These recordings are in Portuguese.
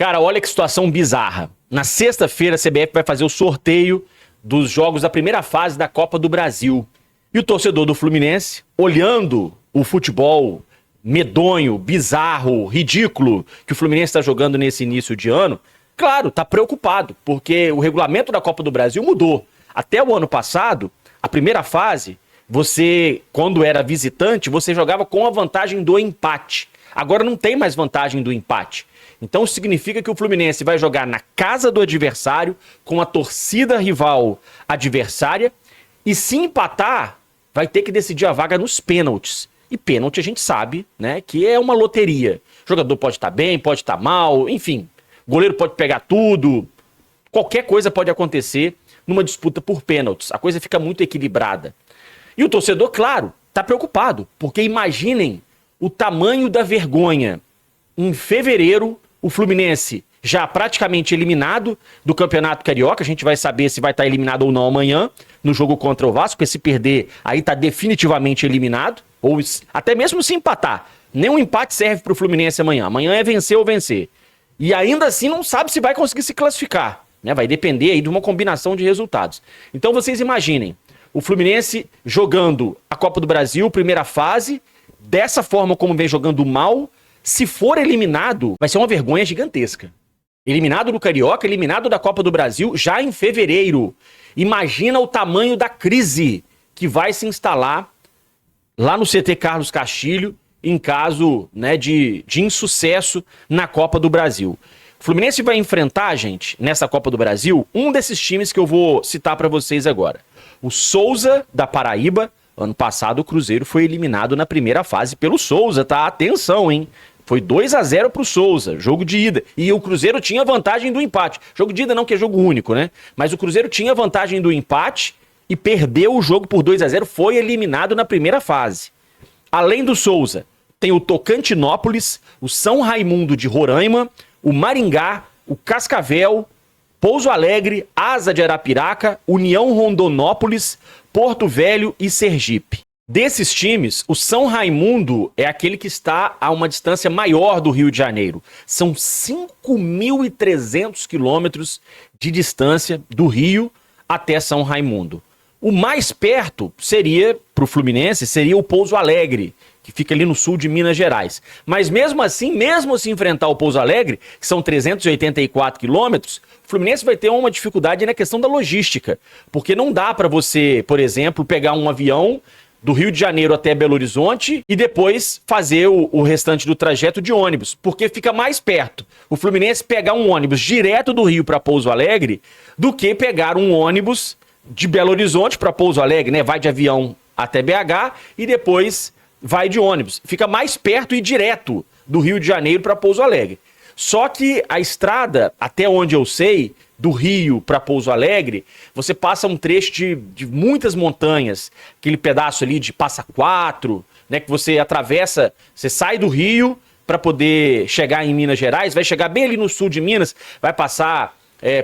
Cara, olha que situação bizarra. Na sexta-feira, a CBF vai fazer o sorteio dos jogos da primeira fase da Copa do Brasil. E o torcedor do Fluminense, olhando o futebol medonho, bizarro, ridículo que o Fluminense está jogando nesse início de ano, claro, está preocupado, porque o regulamento da Copa do Brasil mudou. Até o ano passado, a primeira fase, você, quando era visitante, você jogava com a vantagem do empate. Agora não tem mais vantagem do empate. Então significa que o Fluminense vai jogar na casa do adversário, com a torcida rival adversária, e se empatar, vai ter que decidir a vaga nos pênaltis. E pênalti a gente sabe, né, que é uma loteria. O jogador pode estar bem, pode estar mal, enfim. O goleiro pode pegar tudo. Qualquer coisa pode acontecer numa disputa por pênaltis. A coisa fica muito equilibrada. E o torcedor, claro, está preocupado, porque imaginem o tamanho da vergonha. Em fevereiro, o Fluminense já praticamente eliminado do Campeonato Carioca. A gente vai saber se vai estar eliminado ou não amanhã no jogo contra o Vasco, porque se perder, aí está definitivamente eliminado, ou até mesmo se empatar. Nenhum empate serve para o Fluminense amanhã. Amanhã é vencer ou vencer. E ainda assim não sabe se vai conseguir se classificar, né? Vai depender aí de uma combinação de resultados. Então vocês imaginem, o Fluminense jogando a Copa do Brasil, primeira fase, dessa forma como vem jogando mal. Se for eliminado, vai ser uma vergonha gigantesca. Eliminado do Carioca, eliminado da Copa do Brasil, já em fevereiro. Imagina o tamanho da crise que vai se instalar lá no CT Carlos Castilho, em caso, né, de insucesso na Copa do Brasil. O Fluminense vai enfrentar, gente, nessa Copa do Brasil, um desses times que eu vou citar para vocês agora. O Souza, da Paraíba. Ano passado o Cruzeiro foi eliminado na primeira fase pelo Souza, tá? Atenção, hein? Foi 2-0 pro Souza, jogo de ida. E o Cruzeiro tinha vantagem do empate. Jogo de ida não, que é jogo único, né? Mas o Cruzeiro tinha vantagem do empate e perdeu o jogo por 2-0, foi eliminado na primeira fase. Além do Souza, tem o Tocantinópolis, o São Raimundo de Roraima, o Maringá, o Cascavel, Pouso Alegre, Asa de Arapiraca, União Rondonópolis, Porto Velho e Sergipe. Desses times, o São Raimundo é aquele que está a uma distância maior do Rio de Janeiro. São 5.300 quilômetros de distância do Rio até São Raimundo. O mais perto seria, para o Fluminense, seria o Pouso Alegre, que fica ali no sul de Minas Gerais. Mas mesmo assim, mesmo se enfrentar o Pouso Alegre, que são 384 quilômetros, o Fluminense vai ter uma dificuldade na questão da logística. Porque não dá para você, por exemplo, pegar um avião do Rio de Janeiro até Belo Horizonte e depois fazer o restante do trajeto de ônibus, porque fica mais perto o Fluminense pegar um ônibus direto do Rio para Pouso Alegre do que pegar um ônibus de Belo Horizonte para Pouso Alegre, né? Vai de avião até BH e depois vai de ônibus. Fica mais perto e direto do Rio de Janeiro para Pouso Alegre. Só que a estrada, até onde eu sei, do Rio para Pouso Alegre, você passa um trecho de muitas montanhas, aquele pedaço ali de Passa Quatro, né, que você atravessa, você sai do Rio para poder chegar em Minas Gerais, vai chegar bem ali no sul de Minas, vai passar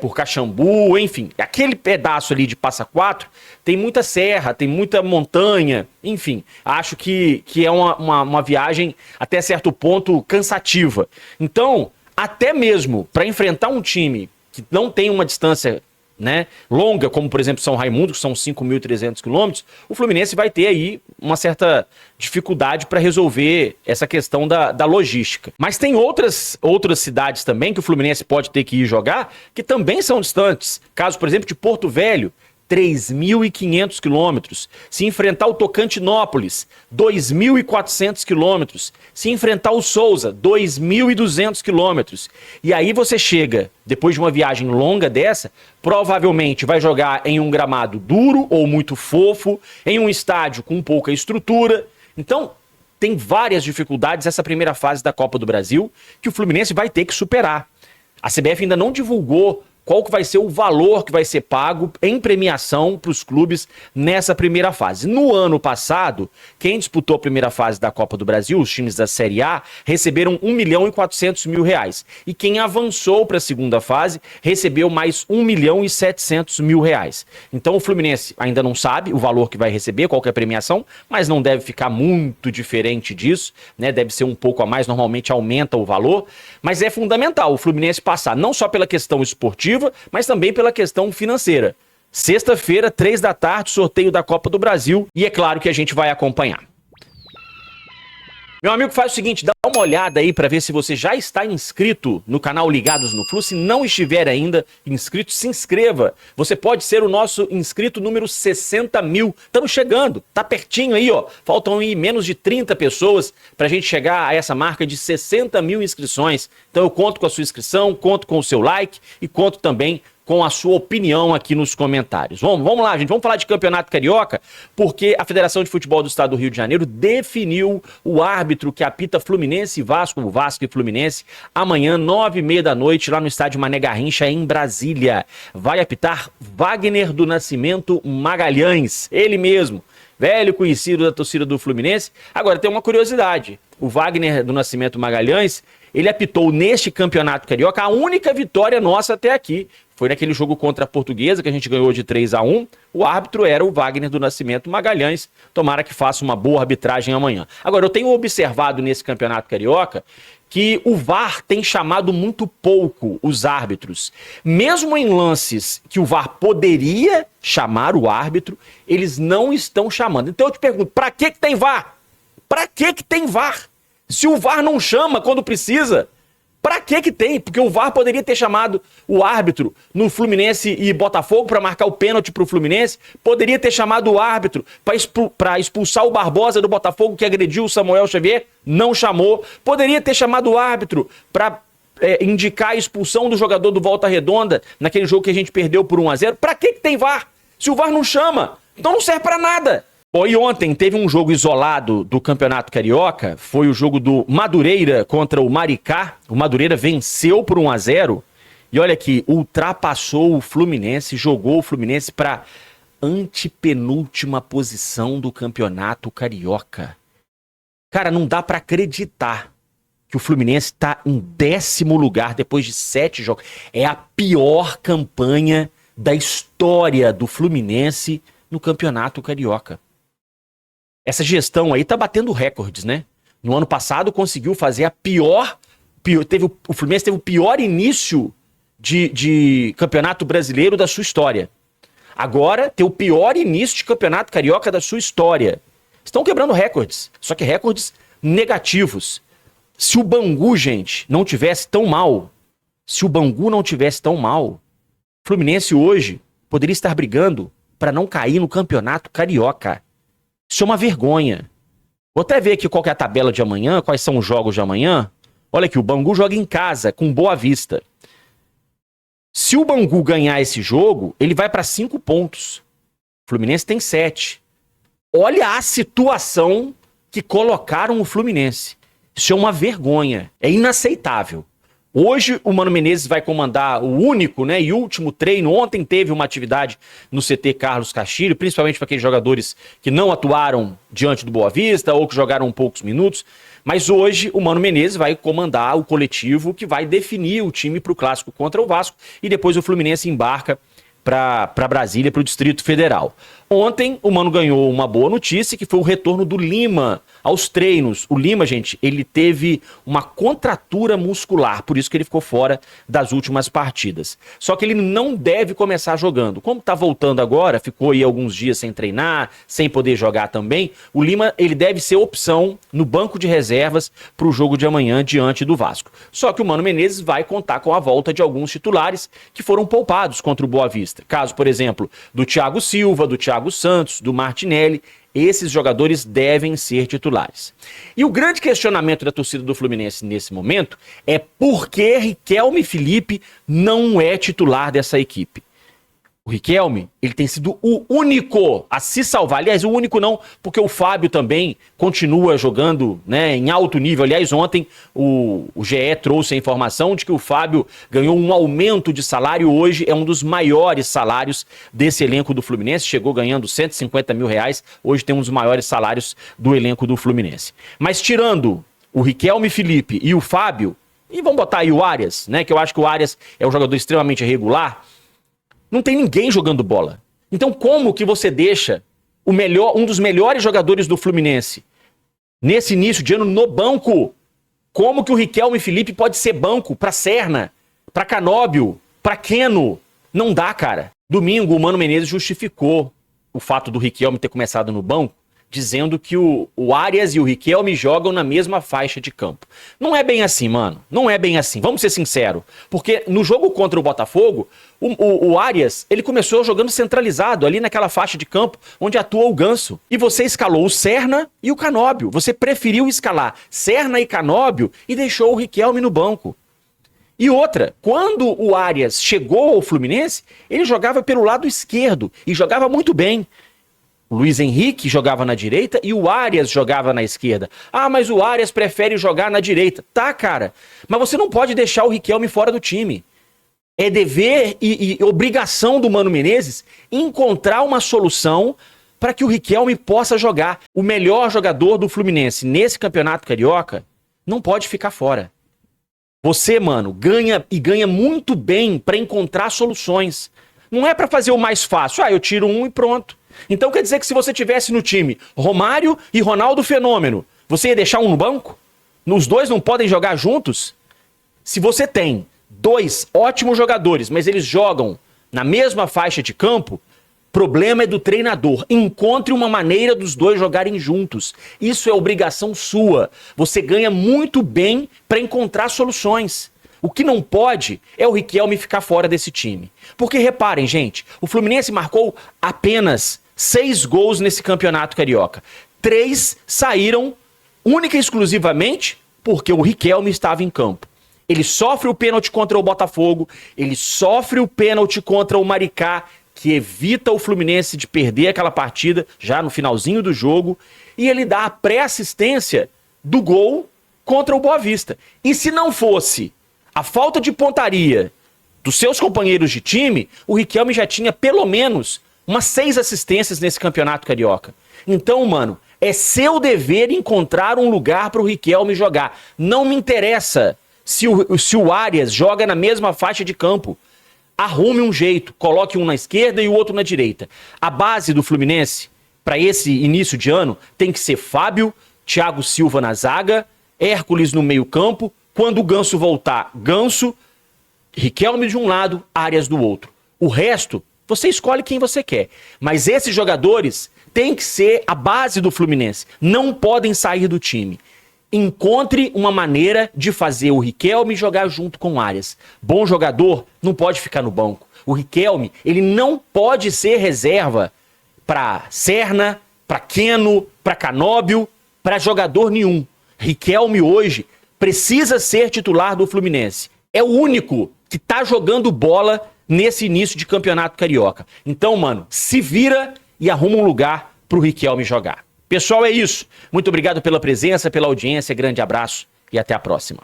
por Caxambu, enfim, aquele pedaço ali de Passa Quatro tem muita serra, tem muita montanha, enfim, acho que é uma viagem até certo ponto cansativa. Então, até mesmo para enfrentar um time que não tem uma distância, né, longa, como por exemplo São Raimundo, que são 5.300 quilômetros, o Fluminense vai ter aí uma certa dificuldade para resolver essa questão da logística. Mas tem outras cidades também que o Fluminense pode ter que ir jogar, que também são distantes. Caso, por exemplo, de Porto Velho, 3.500 quilômetros. Se enfrentar o Tocantinópolis, 2.400 quilômetros. Se enfrentar o Souza, 2.200 quilômetros. E aí você chega, depois de uma viagem longa dessa, provavelmente vai jogar em um gramado duro ou muito fofo, em um estádio com pouca estrutura. Então, tem várias dificuldades essa primeira fase da Copa do Brasil que o Fluminense vai ter que superar. A CBF ainda não divulgou qual que vai ser o valor que vai ser pago em premiação para os clubes nessa primeira fase. No ano passado, quem disputou a primeira fase da Copa do Brasil, os times da Série A, receberam R$ 1.400.000. E quem avançou para a segunda fase recebeu mais R$ 1.700.000. Então o Fluminense ainda não sabe o valor que vai receber, qual que é a premiação, mas não deve ficar muito diferente disso, né? Deve ser um pouco a mais, normalmente aumenta o valor, mas é fundamental o Fluminense passar, não só pela questão esportiva, mas também pela questão financeira. Sexta-feira, 15h, sorteio da Copa do Brasil, e é claro que a gente vai acompanhar. Meu amigo, faz o seguinte, dá uma olhada aí para ver se você já está inscrito no canal Ligados no Flu. Se não estiver ainda inscrito, se inscreva. Você pode ser o nosso inscrito número 60 mil. Estamos chegando, tá pertinho aí, ó. Faltam aí menos de 30 pessoas para a gente chegar a essa marca de 60 mil inscrições. Então eu conto com a sua inscrição, conto com o seu like e conto também com a sua opinião aqui nos comentários. Vamos lá, gente. Vamos falar de Campeonato Carioca, porque a Federação de Futebol do Estado do Rio de Janeiro definiu o árbitro que apita Fluminense e Vasco, o Vasco e Fluminense, amanhã, 21h30, lá no estádio Mané Garrincha, em Brasília. Vai apitar Wagner do Nascimento Magalhães, ele mesmo, velho conhecido da torcida do Fluminense. Agora, tem uma curiosidade. O Wagner do Nascimento Magalhães, ele apitou neste Campeonato Carioca a única vitória nossa até aqui. Foi naquele jogo contra a Portuguesa, que a gente ganhou de 3-1. O árbitro era o Wagner do Nascimento Magalhães. Tomara que faça uma boa arbitragem amanhã. Agora, eu tenho observado nesse Campeonato Carioca que o VAR tem chamado muito pouco os árbitros. Mesmo em lances que o VAR poderia chamar o árbitro, eles não estão chamando. Então eu te pergunto, pra que tem VAR? Pra que tem VAR? Se o VAR não chama quando precisa, pra que tem? Porque o VAR poderia ter chamado o árbitro no Fluminense e Botafogo para marcar o pênalti pro Fluminense, poderia ter chamado o árbitro para expulsar o Barbosa do Botafogo que agrediu o Samuel Xavier, não chamou, poderia ter chamado o árbitro para indicar a expulsão do jogador do Volta Redonda naquele jogo que a gente perdeu por 1-0. Pra que tem VAR? Se o VAR não chama, então não serve pra nada. Bom, e ontem teve um jogo isolado do Campeonato Carioca, foi o jogo do Madureira contra o Maricá. O Madureira venceu por 1-0 e olha aqui, ultrapassou o Fluminense, jogou o Fluminense para antepenúltima posição do Campeonato Carioca. Cara, não dá para acreditar que o Fluminense está em 10º lugar depois de 7 jogos. É a pior campanha da história do Fluminense no Campeonato Carioca. Essa gestão aí tá batendo recordes, né? No ano passado conseguiu fazer a o Fluminense teve o pior início de campeonato brasileiro da sua história. Agora tem o pior início de campeonato carioca da sua história. Estão quebrando recordes, só que recordes negativos. Se o Bangu, gente, não tivesse tão mal, o Fluminense hoje poderia estar brigando para não cair no campeonato carioca. Isso é uma vergonha. Vou até ver aqui qual que é a tabela de amanhã, quais são os jogos de amanhã. Olha aqui, o Bangu joga em casa, com Boa Vista. Se o Bangu ganhar esse jogo, ele vai para 5 pontos. O Fluminense tem 7. Olha a situação que colocaram o Fluminense. Isso é uma vergonha, é inaceitável. Hoje o Mano Menezes vai comandar o único, né, e último treino. Ontem teve uma atividade no CT Carlos Castilho, principalmente para aqueles jogadores que não atuaram diante do Boa Vista ou que jogaram poucos minutos. Mas hoje o Mano Menezes vai comandar o coletivo que vai definir o time para o clássico contra o Vasco e depois o Fluminense embarca para Brasília, para o Distrito Federal. Ontem o Mano ganhou uma boa notícia, que foi o retorno do Lima aos treinos. O Lima, gente, ele teve uma contratura muscular, por isso que ele ficou fora das últimas partidas. Só que ele não deve começar jogando. Como tá voltando agora, ficou aí alguns dias sem treinar, sem poder jogar também, o Lima, ele deve ser opção no banco de reservas para o jogo de amanhã diante do Vasco. Só que o Mano Menezes vai contar com a volta de alguns titulares que foram poupados contra o Boa Vista. Caso, por exemplo, do Thiago Silva, do Thiago Santos, do Martinelli, esses jogadores devem ser titulares. E o grande questionamento da torcida do Fluminense nesse momento é por que Riquelme Felipe não é titular dessa equipe. O Riquelme, ele tem sido o único a se salvar. Aliás, o único não, porque o Fábio também continua jogando, né, em alto nível. Aliás, ontem o GE trouxe a informação de que o Fábio ganhou um aumento de salário. Hoje é um dos maiores salários desse elenco do Fluminense. Chegou ganhando 150 mil reais. Hoje tem um dos maiores salários do elenco do Fluminense. Mas tirando o Riquelme Felipe e o Fábio, e vamos botar aí o Arias, né, que eu acho que o Arias é um jogador extremamente irregular, não tem ninguém jogando bola. Então como que você deixa um dos melhores jogadores do Fluminense nesse início de ano no banco? Como que o Riquelme Felipe pode ser banco pra Serna, pra Canóbio, pra Keno? Não dá, cara. Domingo o Mano Menezes justificou o fato do Riquelme ter começado no banco, dizendo que o Arias e o Riquelme jogam na mesma faixa de campo. Não é bem assim, mano. Não é bem assim. Vamos ser sinceros. Porque no jogo contra o Botafogo, o Arias, ele começou jogando centralizado ali naquela faixa de campo onde atua o Ganso. E você escalou o Serna e o Canóbio. Você preferiu escalar Serna e Canóbio e deixou o Riquelme no banco. E outra, quando o Arias chegou ao Fluminense, ele jogava pelo lado esquerdo e jogava muito bem. O Luiz Henrique jogava na direita e o Arias jogava na esquerda. Ah, mas o Arias prefere jogar na direita. Tá, cara. Mas você não pode deixar o Riquelme fora do time. É dever e obrigação do Mano Menezes encontrar uma solução para que o Riquelme possa jogar. O melhor jogador do Fluminense nesse campeonato carioca não pode ficar fora. Você, mano, ganha e ganha muito bem para encontrar soluções. Não é para fazer o mais fácil. Ah, eu tiro um e pronto. Então quer dizer que se você tivesse no time Romário e Ronaldo Fenômeno, você ia deixar um no banco? Os dois não podem jogar juntos? Se você tem dois ótimos jogadores, mas eles jogam na mesma faixa de campo, problema é do treinador. Encontre uma maneira dos dois jogarem juntos. Isso é obrigação sua. Você ganha muito bem para encontrar soluções. O que não pode é o Riquelme ficar fora desse time. Porque reparem, gente, o Fluminense marcou apenas 6 gols nesse campeonato carioca. 3 saíram única e exclusivamente porque o Riquelme estava em campo. Ele sofre o pênalti contra o Botafogo, ele sofre o pênalti contra o Maricá, que evita o Fluminense de perder aquela partida já no finalzinho do jogo, e ele dá a pré-assistência do gol contra o Boa Vista. E se não fosse a falta de pontaria dos seus companheiros de time, o Riquelme já tinha pelo menos umas 6 assistências nesse campeonato carioca. Então, mano, é seu dever encontrar um lugar para o Riquelme jogar. Não me interessa se o Arias joga na mesma faixa de campo. Arrume um jeito, coloque um na esquerda e o outro na direita. A base do Fluminense, para esse início de ano, tem que ser Fábio, Thiago Silva na zaga, Hércules no meio campo. Quando o Ganso voltar, Ganso, Riquelme de um lado, Arias do outro. O resto, você escolhe quem você quer. Mas esses jogadores têm que ser a base do Fluminense. Não podem sair do time. Encontre uma maneira de fazer o Riquelme jogar junto com o Arias. Bom jogador não pode ficar no banco. O Riquelme, ele não pode ser reserva para Serna, para Keno, para Canóbio, para jogador nenhum. Riquelme hoje precisa ser titular do Fluminense. É o único que tá jogando bola nesse início de campeonato carioca. Então, mano, se vira e arruma um lugar pro Riquelme jogar. Pessoal, é isso. Muito obrigado pela presença, pela audiência, grande abraço e até a próxima.